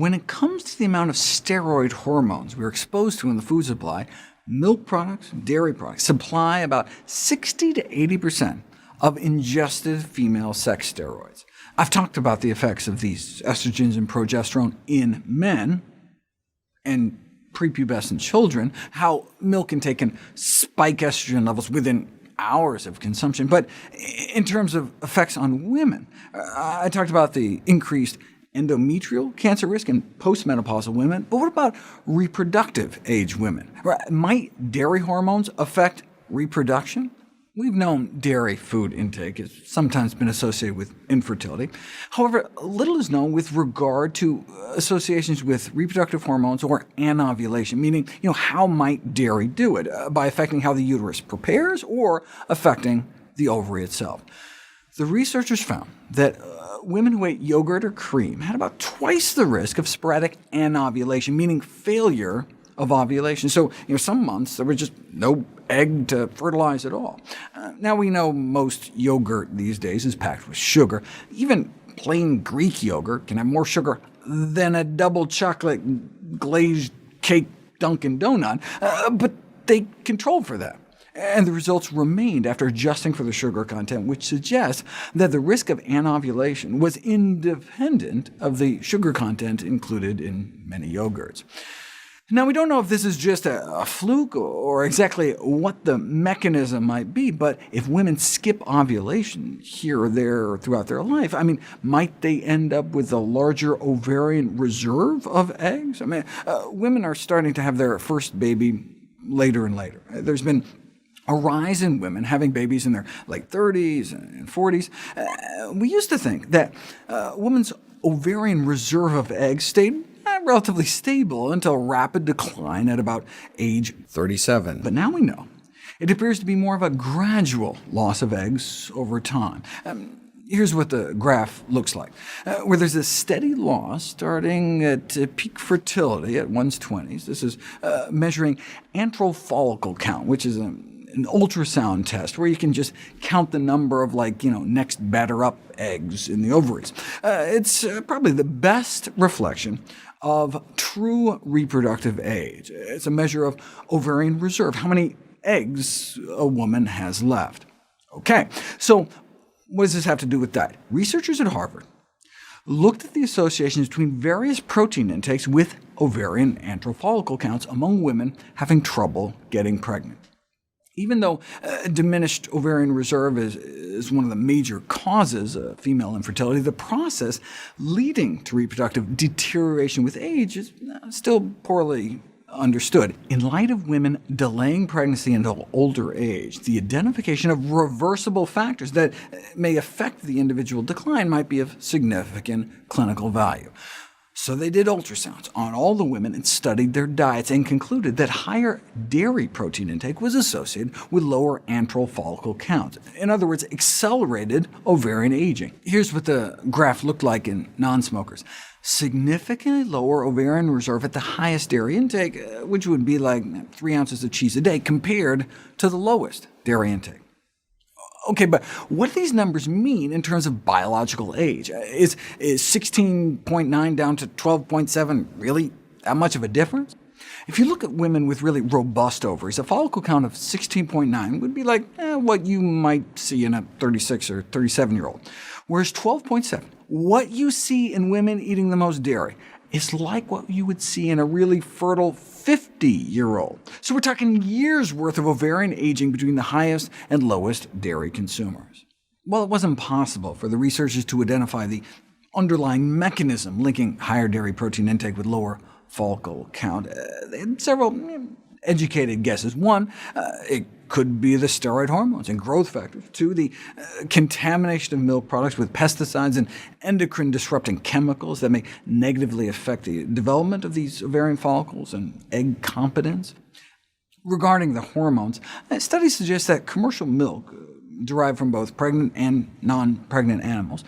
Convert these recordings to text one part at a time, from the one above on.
when it comes to the amount of steroid hormones we're exposed to in the food supply, milk products, dairy products supply about 60 to 80% of ingested female sex steroids. I've talked about the effects of these estrogens and progesterone in men and prepubescent children, how milk intake can spike estrogen levels within hours of consumption. But in terms of effects on women, I talked about the increased endometrial cancer risk in postmenopausal women, but what about reproductive age women? Might dairy hormones affect reproduction? We've known dairy food intake has sometimes been associated with infertility. However, little is known with regard to associations with reproductive hormones or anovulation, meaning how might dairy do it, by affecting how the uterus prepares or affecting the ovary itself. The researchers found that women who ate yogurt or cream had about twice the risk of sporadic anovulation, meaning failure of ovulation. So some months there was just no egg to fertilize at all. Now we know most yogurt these days is packed with sugar. Even plain Greek yogurt can have more sugar than a double chocolate glazed cake Dunkin' Donut, but they controlled for that. And the results remained after adjusting for the sugar content, which suggests that the risk of anovulation was independent of the sugar content included in many yogurts. Now, we don't know if this is just a fluke or exactly what the mechanism might be, but if women skip ovulation here or there throughout their life, might they end up with a larger ovarian reserve of eggs? Women are starting to have their first baby later and later. There's been a rise in women having babies in their late 30s and 40s. We used to think that a woman's ovarian reserve of eggs stayed relatively stable until rapid decline at about age 37. But now we know it appears to be more of a gradual loss of eggs over time. Here's what the graph looks like, where there's a steady loss starting at peak fertility at one's 20s. This is measuring antral follicle count, which is an ultrasound test where you can just count the number of next batter up eggs in the ovaries. It's probably the best reflection of true reproductive age. It's a measure of ovarian reserve, how many eggs a woman has left. Okay, so what does this have to do with diet? Researchers at Harvard looked at the associations between various protein intakes with ovarian antral follicle counts among women having trouble getting pregnant. Even though diminished ovarian reserve is one of the major causes of female infertility, the process leading to reproductive deterioration with age is still poorly understood. In light of women delaying pregnancy until older age, the identification of reversible factors that may affect the individual decline might be of significant clinical value. So they did ultrasounds on all the women and studied their diets and concluded that higher dairy protein intake was associated with lower antral follicle counts. In other words, accelerated ovarian aging. Here's what the graph looked like in non-smokers. Significantly lower ovarian reserve at the highest dairy intake, which would be like 3 ounces of cheese a day, compared to the lowest dairy intake. Okay, but what do these numbers mean in terms of biological age? Is 16.9 down to 12.7 really that much of a difference? If you look at women with really robust ovaries, a follicle count of 16.9 would be like what you might see in a 36 or 37-year-old, whereas 12.7, what you see in women eating the most dairy, is like what you would see in a really fertile 50-year-old. So we're talking years' worth of ovarian aging between the highest and lowest dairy consumers. Well, it wasn't possible for the researchers to identify the underlying mechanism linking higher dairy protein intake with lower follicle count. They had several educated guesses. One, it could be the steroid hormones and growth factors. Two, the contamination of milk products with pesticides and endocrine-disrupting chemicals that may negatively affect the development of these ovarian follicles and egg competence. Regarding the hormones, studies suggest that commercial milk, derived from both pregnant and non-pregnant animals,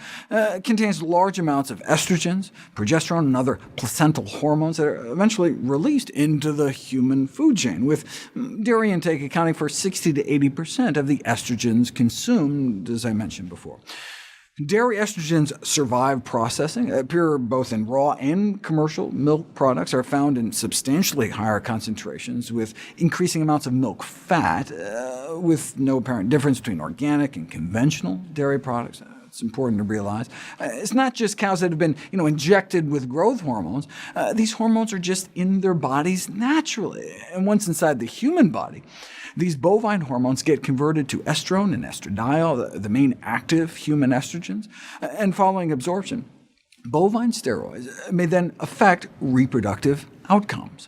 contains large amounts of estrogens, progesterone, and other placental hormones that are eventually released into the human food chain, with dairy intake accounting for 60 to 80% of the estrogens consumed, as I mentioned before. Dairy estrogens survive processing, appear both in raw and commercial milk products, are found in substantially higher concentrations with increasing amounts of milk fat, with no apparent difference between organic and conventional dairy products. It's important to realize. It's not just cows that have been injected with growth hormones. These hormones are just in their bodies naturally, and once inside the human body, these bovine hormones get converted to estrone and estradiol, the main active human estrogens, and following absorption, bovine steroids may then affect reproductive outcomes.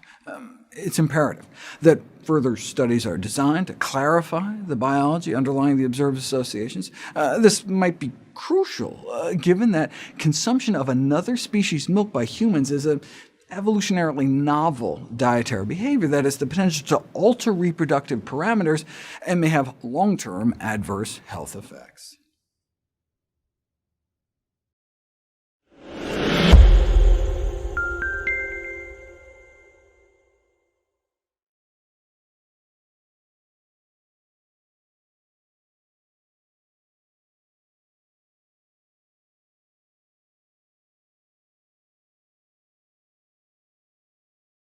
It's imperative that further studies are designed to clarify the biology underlying the observed associations. This might be crucial, given that consumption of another species' milk by humans is an evolutionarily novel dietary behavior that has the potential to alter reproductive parameters and may have long-term adverse health effects.